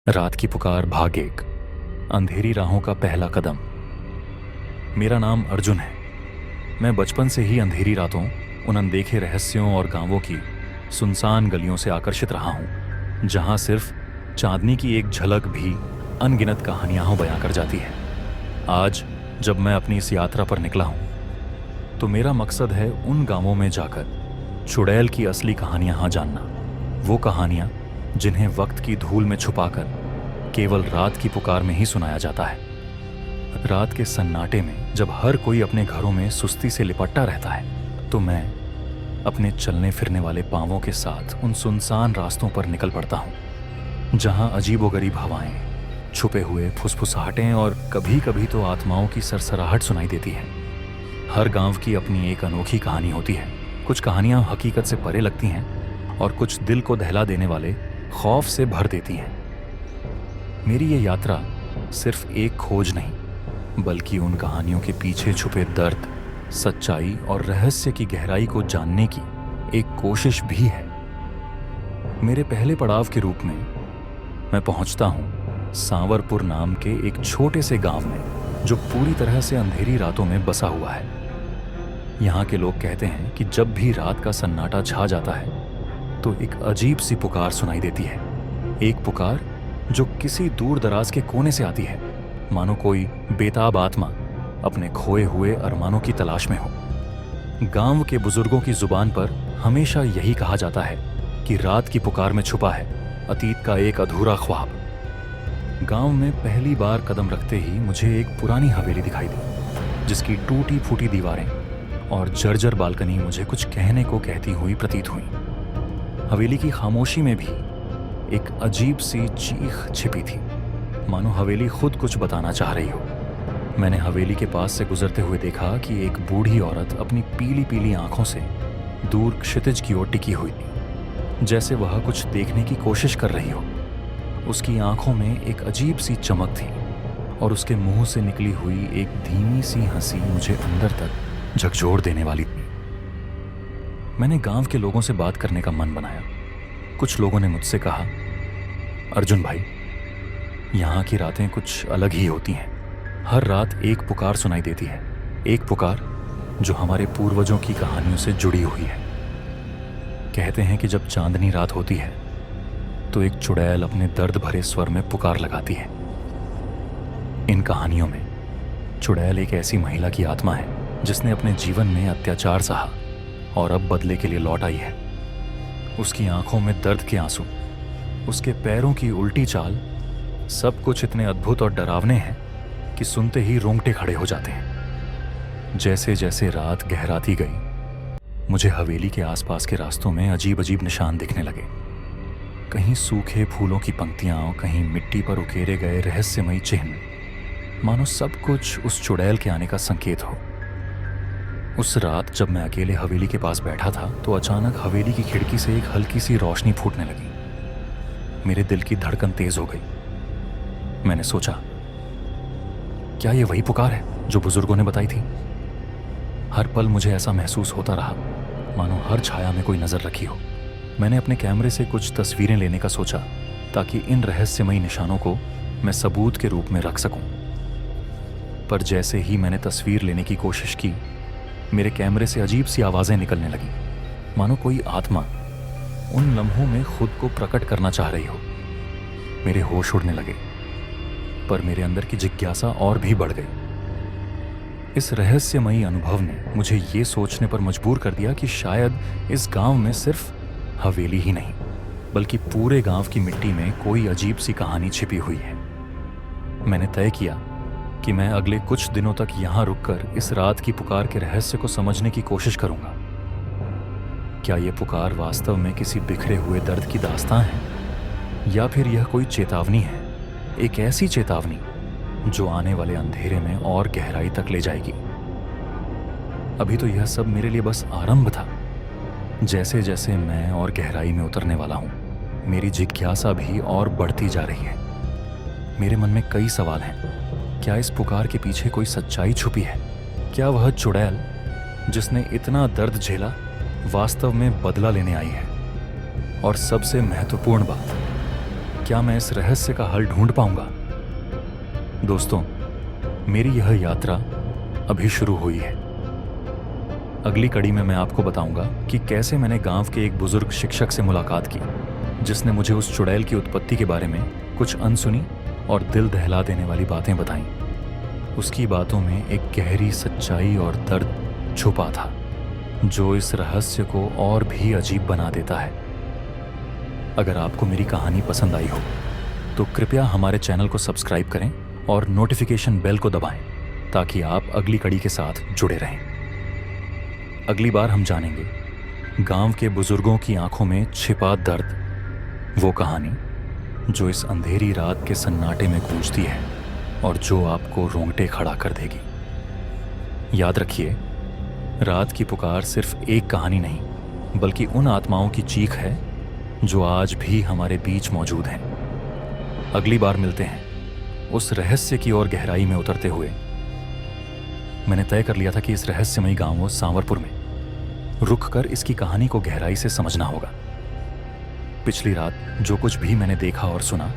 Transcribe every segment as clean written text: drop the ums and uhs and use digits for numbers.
रात की पुकार भाग एक, अंधेरी राहों का पहला कदम। मेरा नाम अर्जुन है। मैं बचपन से ही अंधेरी रातों, उन अनदेखे रहस्यों और गांवों की सुनसान गलियों से आकर्षित रहा हूं, जहां सिर्फ चांदनी की एक झलक भी अनगिनत कहानियां बयां कर जाती है। आज जब मैं अपनी इस यात्रा पर निकला हूं, तो मेरा मकसद है उन गांवों में जाकर चुड़ैल की असली कहानियां जानना। वो कहानियां जिन्हें वक्त की धूल में छुपाकर केवल रात की पुकार में ही सुनाया जाता है। रात के सन्नाटे में जब हर कोई अपने घरों में सुस्ती से लिपटा रहता है, तो मैं अपने चलने फिरने वाले पांवों के साथ उन सुनसान रास्तों पर निकल पड़ता हूँ, जहाँ अजीबोगरीब हवाएं, छुपे हुए फुसफुसाहटें और कभी कभी तो आत्माओं की सरसराहट सुनाई देती है। हर गांव की अपनी एक अनोखी कहानी होती है। कुछ कहानियां हकीकत से परे लगती हैं और कुछ दिल को दहला देने वाले खौफ से भर देती हैं। मेरी ये यात्रा सिर्फ एक खोज नहीं, बल्कि उन कहानियों के पीछे छुपे दर्द, सच्चाई और रहस्य की गहराई को जानने की एक कोशिश भी है। मेरे पहले पड़ाव के रूप में मैं पहुंचता हूं सांवरपुर नाम के एक छोटे से गांव में, जो पूरी तरह से अंधेरी रातों में बसा हुआ है। यहाँ के लोग कहते हैं कि जब भी रात का सन्नाटा छा जाता है, तो एक अजीब सी पुकार सुनाई देती है। एक पुकार जो किसी दूर दराज के कोने से आती है, मानो कोई बेताब आत्मा अपने खोए हुए अरमानों की तलाश में हो। गांव के बुजुर्गों की जुबान पर हमेशा यही कहा जाता है कि रात की पुकार में छुपा है अतीत का एक अधूरा ख्वाब। गांव में पहली बार कदम रखते ही मुझे एक पुरानी हवेली दिखाई दी, जिसकी टूटी फूटी दीवारें और जर्जर बालकनी मुझे कुछ कहने को कहती हुई प्रतीत हुई। हवेली की खामोशी में भी एक अजीब सी चीख छिपी थी, मानो हवेली खुद कुछ बताना चाह रही हो। मैंने हवेली के पास से गुजरते हुए देखा कि एक बूढ़ी औरत अपनी पीली पीली आंखों से दूर क्षितिज की ओर टिकी हुई थी, जैसे वह कुछ देखने की कोशिश कर रही हो। उसकी आंखों में एक अजीब सी चमक थी और उसके मुंह से निकली हुई एक धीमी सी हंसी मुझे अंदर तक झकझोर देने वाली थी। मैंने गांव के लोगों से बात करने का मन बनाया। कुछ लोगों ने मुझसे कहा, अर्जुन भाई, यहाँ की रातें कुछ अलग ही होती हैं। हर रात एक पुकार सुनाई देती है, एक पुकार जो हमारे पूर्वजों की कहानियों से जुड़ी हुई है। कहते हैं कि जब चांदनी रात होती है, तो एक चुड़ैल अपने दर्द भरे स्वर में पुकार लगाती है। इन कहानियों में चुड़ैल एक ऐसी महिला की आत्मा है जिसने अपने जीवन में अत्याचार सहा और अब बदले के लिए लौट आई है। उसकी आंखों में दर्द के आंसू, उसके पैरों की उल्टी चाल, सब कुछ इतने अद्भुत और डरावने हैं कि सुनते ही रोंगटे खड़े हो जाते हैं। जैसे जैसे रात गहराती गई, मुझे हवेली के आसपास के रास्तों में अजीब अजीब निशान दिखने लगे। कहीं सूखे फूलों की पंक्तियां, कहीं मिट्टी पर उकेरे गए रहस्यमयी चिन्ह, मानो सब कुछ उस चुड़ैल के आने का संकेत हो। उस रात जब मैं अकेले हवेली के पास बैठा था, तो अचानक हवेली की खिड़की से एक हल्की सी रोशनी फूटने लगी। मेरे दिल की धड़कन तेज हो गई। मैंने सोचा, क्या ये वही पुकार है जो बुजुर्गों ने बताई थी? हर पल मुझे ऐसा महसूस होता रहा मानो हर छाया में कोई नजर रखी हो। मैंने अपने कैमरे से कुछ तस्वीरें लेने का सोचा, ताकि इन रहस्यमयी निशानों को मैं सबूत के रूप में रख सकूं। पर जैसे ही मैंने तस्वीर लेने की कोशिश की, मेरे कैमरे से अजीब सी आवाजें निकलने लगी, मानो कोई आत्मा उन लम्हों में खुद को प्रकट करना चाह रही हो। मेरे होश उड़ने लगे, पर मेरे अंदर की जिज्ञासा और भी बढ़ गई। इस रहस्यमयी अनुभव ने मुझे ये सोचने पर मजबूर कर दिया कि शायद इस गांव में सिर्फ हवेली ही नहीं, बल्कि पूरे गांव की मिट्टी में कोई अजीब सी कहानी छिपी हुई है। मैंने तय किया कि मैं अगले कुछ दिनों तक यहाँ रुककर इस रात की पुकार के रहस्य को समझने की कोशिश करूंगा। क्या ये पुकार वास्तव में किसी बिखरे हुए दर्द की दास्तां है, या फिर यह कोई चेतावनी है, एक ऐसी चेतावनी जो आने वाले अंधेरे में और गहराई तक ले जाएगी। अभी तो यह सब मेरे लिए बस आरंभ था। जैसे जैसे मैं और गहराई में उतरने वाला हूं, मेरी जिज्ञासा भी और बढ़ती जा रही है। मेरे मन में कई सवाल हैं। क्या इस पुकार के पीछे कोई सच्चाई छुपी है? क्या वह चुड़ैल जिसने इतना दर्द झेला वास्तव में बदला लेने आई है? और सबसे महत्वपूर्ण बात, क्या मैं इस रहस्य का हल ढूंढ पाऊंगा? दोस्तों, मेरी यह यात्रा अभी शुरू हुई है। अगली कड़ी में मैं आपको बताऊंगा कि कैसे मैंने गांव के एक बुजुर्ग शिक्षक से मुलाकात की, जिसने मुझे उस चुड़ैल की उत्पत्ति के बारे में कुछ अनसुनी और दिल दहला देने वाली बातें बताईं। उसकी बातों में एक गहरी सच्चाई और दर्द छुपा था, जो इस रहस्य को और भी अजीब बना देता है। अगर आपको मेरी कहानी पसंद आई हो तो कृपया हमारे चैनल को सब्सक्राइब करें और नोटिफिकेशन बेल को दबाएं, ताकि आप अगली कड़ी के साथ जुड़े रहें। अगली बार हम जानेंगे गांव के बुजुर्गों की आंखों में छिपा दर्द, वो कहानी जो इस अंधेरी रात के सन्नाटे में गूंजती है और जो आपको रोंगटे खड़ा कर देगी। याद रखिए, रात की पुकार सिर्फ एक कहानी नहीं, बल्कि उन आत्माओं की चीख है जो आज भी हमारे बीच मौजूद हैं। अगली बार मिलते हैं उस रहस्य की ओर गहराई में उतरते हुए। मैंने तय कर लिया था कि इस रहस्यमयी गांव सांवरपुर में रुककर इसकी कहानी को गहराई से समझना होगा। पिछली रात जो कुछ भी मैंने देखा और सुना,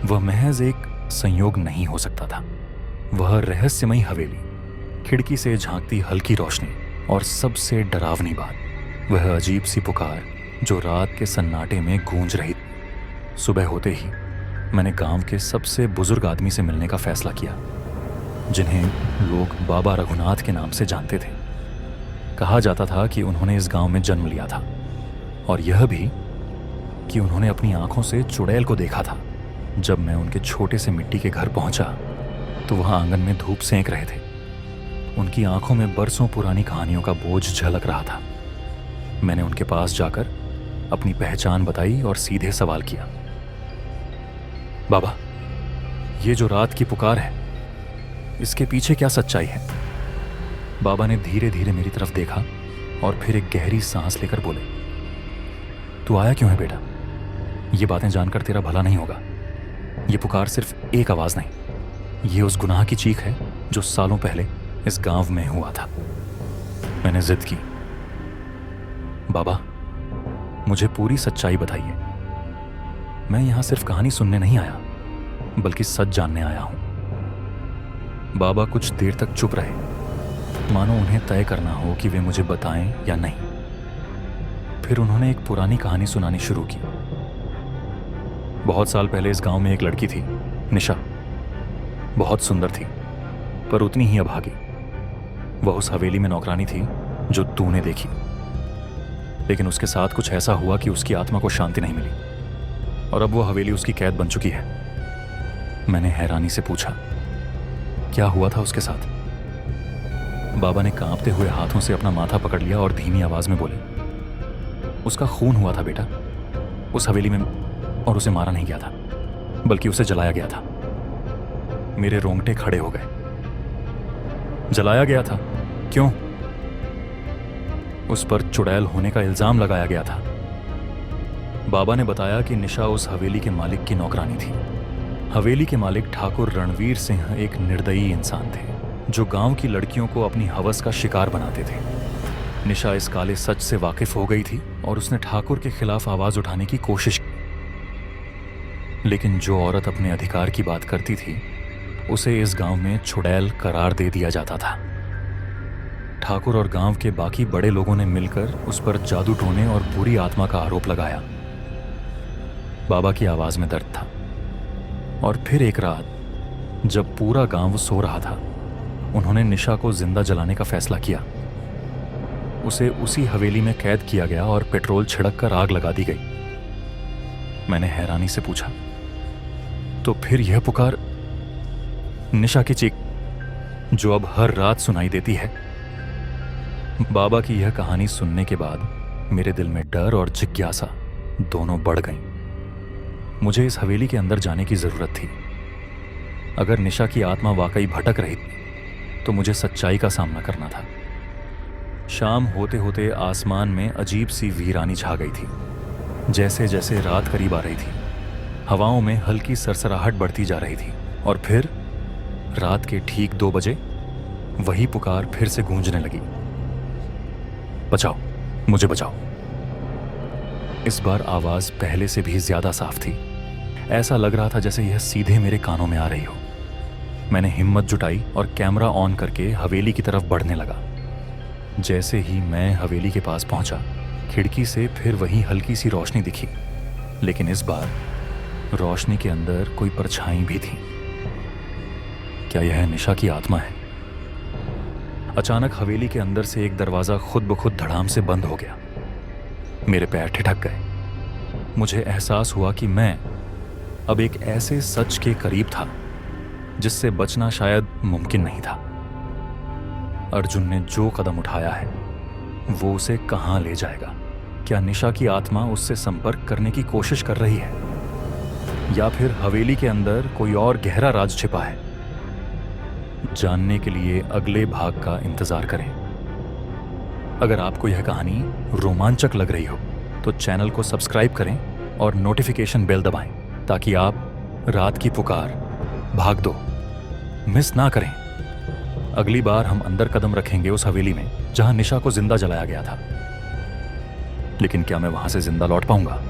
वह महज एक संयोग नहीं हो सकता था। वह रहस्यमयी हवेली, खिड़की से झांकती हल्की रोशनी और सबसे डरावनी बात, वह अजीब सी पुकार जो रात के सन्नाटे में गूंज रही थी। सुबह होते ही मैंने गांव के सबसे बुजुर्ग आदमी से मिलने का फैसला किया, जिन्हें लोग बाबा रघुनाथ के नाम से जानते थे। कहा जाता था कि उन्होंने इस गांव में जन्म लिया था, और यह भी कि उन्होंने अपनी आंखों से चुड़ैल को देखा था। जब मैं उनके छोटे से मिट्टी के घर पहुंचा तो वह आंगन में धूप सेंक रहे थे। उनकी आंखों में बरसों पुरानी कहानियों का बोझ झलक रहा था। मैंने उनके पास जाकर अपनी पहचान बताई और सीधे सवाल किया, बाबा, ये जो रात की पुकार है, इसके पीछे क्या सच्चाई है? बाबा ने धीरे धीरे मेरी तरफ देखा और फिर एक गहरी सांस लेकर बोले, तू आया क्यों है बेटा? ये बातें जानकर तेरा भला नहीं होगा। ये पुकार सिर्फ एक आवाज नहीं, ये उस गुनाह की चीख है जो सालों पहले इस गांव में हुआ था। मैंने जिद की, बाबा, मुझे पूरी सच्चाई बताइए। मैं यहां सिर्फ कहानी सुनने नहीं आया, बल्कि सच जानने आया हूं। बाबा कुछ देर तक चुप रहे, मानो उन्हें तय करना हो कि वे मुझे बताएं या नहीं। फिर उन्होंने एक पुरानी कहानी सुनानी शुरू की। बहुत साल पहले इस गांव में एक लड़की थी, निशा। बहुत सुंदर थी, पर उतनी ही अभागी। वह उस हवेली में नौकरानी थी जो तूने देखी। लेकिन उसके साथ कुछ ऐसा हुआ कि उसकी आत्मा को शांति नहीं मिली, और अब वो हवेली उसकी कैद बन चुकी है। मैंने हैरानी से पूछा, क्या हुआ था उसके साथ? बाबा ने कांपते हुए हाथों से अपना माथा पकड़ लिया और धीमी आवाज में बोले, उसका खून हुआ था बेटा, उस हवेली में, और उसे मारा नहीं गया था, बल्कि उसे जलाया गया था। मेरे रोंगटे खड़े हो गए। जलाया गया था? क्यों? उस पर चुड़ैल होने का इल्जाम लगाया गया था। बाबा ने बताया कि निशा उस हवेली के मालिक की नौकरानी थी। हवेली के मालिक ठाकुर रणवीर सिंह एक निर्दयी इंसान थे, जो गांव की लड़कियों को अपनी हवस का शिकार बनाते थे। निशा इस काले सच से वाकिफ हो गई थी और उसने ठाकुर के खिलाफ आवाज उठाने की कोशिश की। लेकिन जो औरत अपने अधिकार की बात करती थी, उसे इस गांव में चुड़ैल करार दे दिया जाता था। ठाकुर और गांव के बाकी बड़े लोगों ने मिलकर उस पर जादू टोने और बुरी आत्मा का आरोप लगाया। बाबा की आवाज में दर्द था। और फिर एक रात, जब पूरा गांव सो रहा था, उन्होंने निशा को जिंदा जलाने का फैसला किया। उसे उसी हवेली में कैद किया गया और पेट्रोल छिड़क कर आग लगा दी गई। मैंने हैरानी से पूछा, तो फिर यह पुकार, निशा की चीख, जो अब हर रात सुनाई देती है? बाबा की यह कहानी सुनने के बाद मेरे दिल में डर और जिज्ञासा दोनों बढ़ गईं। मुझे इस हवेली के अंदर जाने की जरूरत थी। अगर निशा की आत्मा वाकई भटक रही थी, तो मुझे सच्चाई का सामना करना था। शाम होते होते आसमान में अजीब सी वीरानी छा गई थी। जैसे जैसे रात करीब आ रही थी, हवाओं में हल्की सरसराहट बढ़ती जा रही थी, और फिर रात के ठीक 2 बजे वही पुकार फिर से गूंजने लगी, बचाओ, मुझे बचाओ। इस बार आवाज पहले से भी ज्यादा साफ थी। ऐसा लग रहा था जैसे यह सीधे मेरे कानों में आ रही हो। मैंने हिम्मत जुटाई और कैमरा ऑन करके हवेली की तरफ बढ़ने लगा। जैसे ही मैं हवेली के पास पहुंचा, खिड़की से फिर वही हल्की सी रोशनी दिखी, लेकिन इस बार रोशनी के अंदर कोई परछाई भी थी। क्या यह निशा की आत्मा है? अचानक हवेली के अंदर से एक दरवाजा खुद ब खुद धड़ाम से बंद हो गया। मेरे पैर ठिठक गए। मुझे एहसास हुआ कि मैं अब एक ऐसे सच के करीब था जिससे बचना शायद मुमकिन नहीं था। अर्जुन ने जो कदम उठाया है वो उसे कहां ले जाएगा? क्या निशा की आत्मा उससे संपर्क करने की कोशिश कर रही है, या फिर हवेली के अंदर कोई और गहरा राज छिपा है? जानने के लिए अगले भाग का इंतजार करें। अगर आपको यह कहानी रोमांचक लग रही हो तो चैनल को सब्सक्राइब करें और नोटिफिकेशन बेल दबाएं ताकि आप रात की पुकार, भाग दो मिस ना करें। अगली बार हम अंदर कदम रखेंगे उस हवेली में जहां निशा को जिंदा जलाया गया था। लेकिन क्या मैं वहां से जिंदा लौट पाऊंगा?